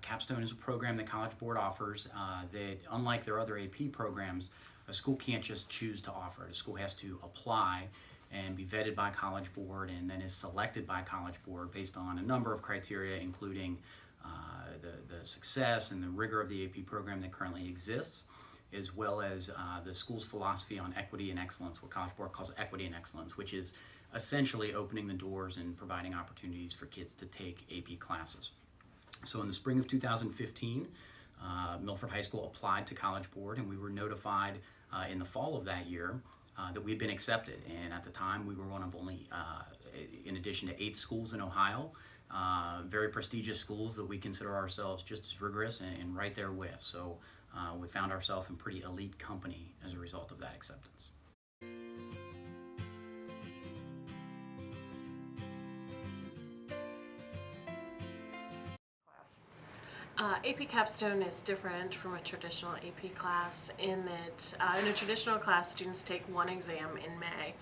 Capstone is a program the College Board offers that, unlike their other AP programs, a school can't just choose to offer it. A school has to apply and be vetted by College Board and then is selected by College Board based on a number of criteria, including the success and the rigor of the AP program that currently exists, as well as the school's philosophy on equity and excellence, what College Board calls equity and excellence, which is essentially opening the doors and providing opportunities for kids to take AP classes. So in the spring of 2015, Milford High School applied to College Board, and we were notified in the fall of that year that we had been accepted. And at the time, we were one of only, in addition to 8 schools in Ohio, very prestigious schools that we consider ourselves just as rigorous and right there with. So we found ourselves in pretty elite company as a result of that acceptance. AP Capstone is different from a traditional AP class in that in a traditional class, students take one exam in May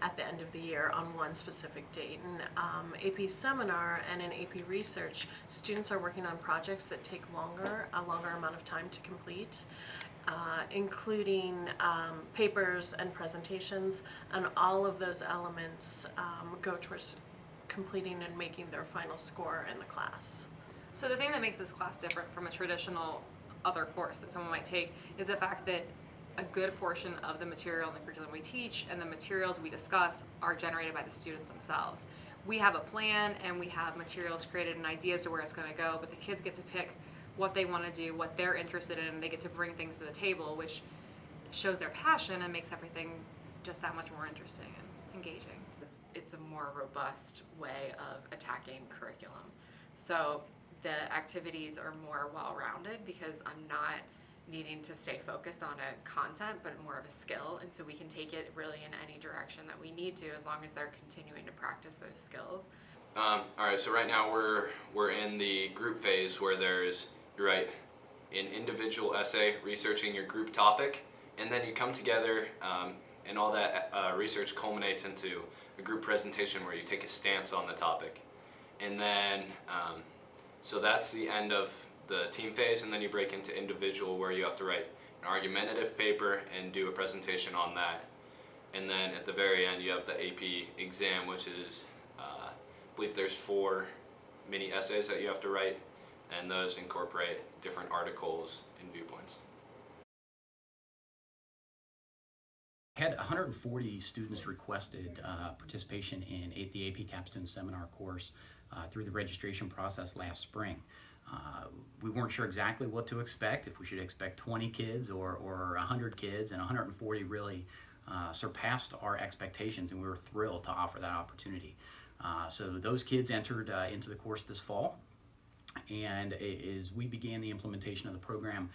at the end of the year on one specific date. In AP Seminar and in AP Research, students are working on projects that take a longer amount of time to complete, including papers and presentations, and all of those elements go towards completing and making their final score in the class. So the thing that makes this class different from a traditional other course that someone might take is the fact that a good portion of the material and the curriculum we teach and the materials we discuss are generated by the students themselves. We have a plan and we have materials created and ideas to where it's going to go, but the kids get to pick what they want to do, what they're interested in, and they get to bring things to the table, which shows their passion and makes everything just that much more interesting and engaging. It's a more robust way of attacking curriculum. So the activities are more well-rounded because I'm not needing to stay focused on a content, but more of a skill, and so we can take it really in any direction that we need to, as long as they're continuing to practice those skills. All right, so right now we're in the group phase where there's, you write an individual essay researching your group topic, and then you come together and all that research culminates into a group presentation where you take a stance on the topic. And then, so that's the end of the team phase, and then you break into individual where you have to write an argumentative paper and do a presentation on that. And then at the very end you have the AP exam, which is, I believe there's 4 mini essays that you have to write, and those incorporate different articles and viewpoints. Had 140 students requested participation in the AP Capstone seminar course through the registration process last spring. We weren't sure exactly what to expect, if we should expect 20 kids or 100 kids, and 140 really surpassed our expectations, and we were thrilled to offer that opportunity. So those kids entered into the course this fall, and as we began the implementation of the program,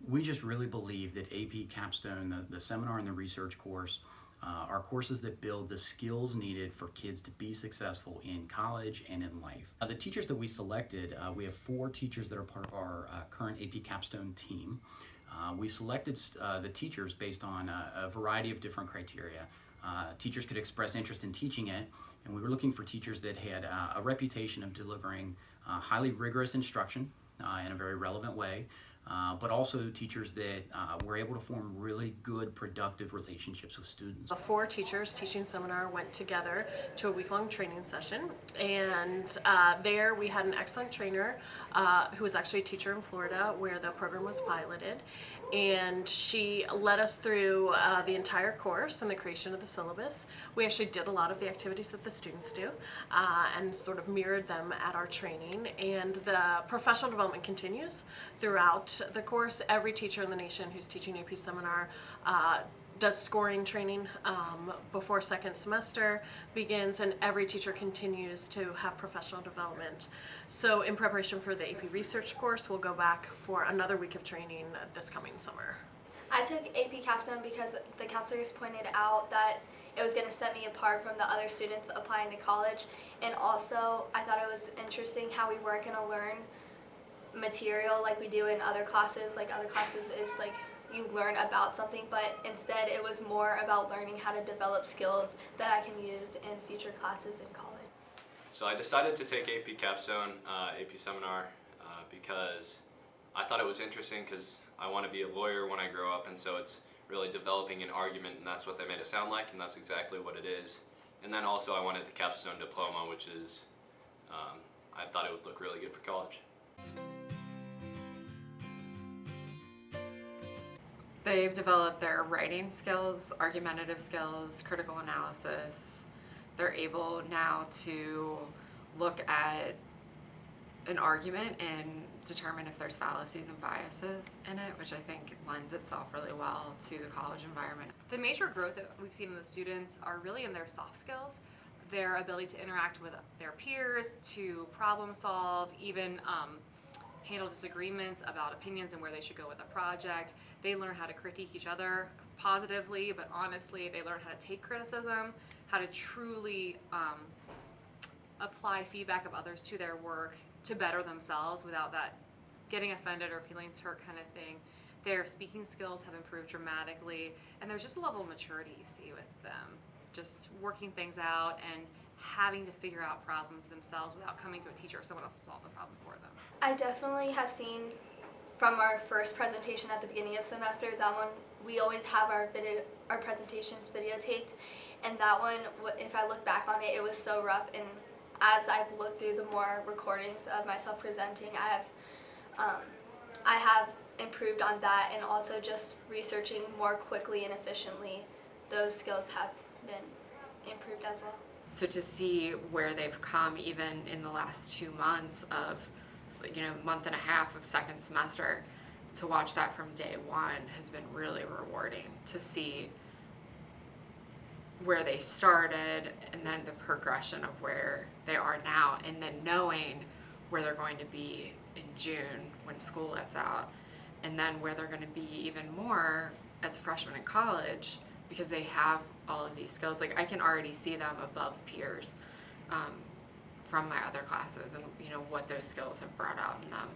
we just really believe that AP Capstone, the seminar and the research course, are courses that build the skills needed for kids to be successful in college and in life. The teachers that we selected, we have 4 teachers that are part of our current AP Capstone team. We selected the teachers based on a variety of different criteria. Teachers could express interest in teaching it, and we were looking for teachers that had a reputation of delivering highly rigorous instruction in a very relevant way, but also teachers that were able to form really good, productive relationships with students. The 4 teachers teaching seminar went together to a week-long training session, and there we had an excellent trainer who was actually a teacher in Florida where the program was piloted, and she led us through the entire course and the creation of the syllabus. We actually did a lot of the activities that the students do and sort of mirrored them at our training, and the professional development continues throughout the course. Every teacher in the nation who's teaching AP Seminar does scoring training before second semester begins, and every teacher continues to have professional development. So in preparation for the AP Research course, we'll go back for another week of training this coming summer. I took AP Capstone because the counselors pointed out that it was going to set me apart from the other students applying to college, and also I thought it was interesting how we weren't going to learn material like we do in other classes. Like other classes is like you learn about something, but instead it was more about learning how to develop skills that I can use in future classes in college. So I decided to take AP Capstone, AP Seminar, because I thought it was interesting because I want to be a lawyer when I grow up, and so it's really developing an argument, and that's what they made it sound like, and that's exactly what it is. And then also I wanted the Capstone diploma, which is, I thought it would look really good for college. They've developed their writing skills, argumentative skills, critical analysis. They're able now to look at an argument and determine if there's fallacies and biases in it, which I think lends itself really well to the college environment. The major growth that we've seen in the students are really in their soft skills, their ability to interact with their peers, to problem solve, even handle disagreements about opinions and where they should go with a project. They learn how to critique each other positively, but honestly. They learn how to take criticism, how to truly apply feedback of others to their work to better themselves without that getting offended or feeling hurt kind of thing. Their speaking skills have improved dramatically, and there's just a level of maturity you see with them, just working things out and having to figure out problems themselves without coming to a teacher or someone else to solve the problem for them. I definitely have seen from our first presentation at the beginning of semester, that one, we always have our presentations videotaped, and that one, if I look back on it, it was so rough, and as I've looked through the more recordings of myself presenting, I have improved on that, and also just researching more quickly and efficiently. Those skills have been improved as well. So to see where they've come even in the last 2 months of, month and a half of second semester, to watch that from day one has been really rewarding, to see where they started and then the progression of where they are now, and then knowing where they're going to be in June when school lets out, and then where they're going to be even more as a freshman in college, because they have all of these skills. Like, I can already see them above peers from my other classes, and what those skills have brought out in them.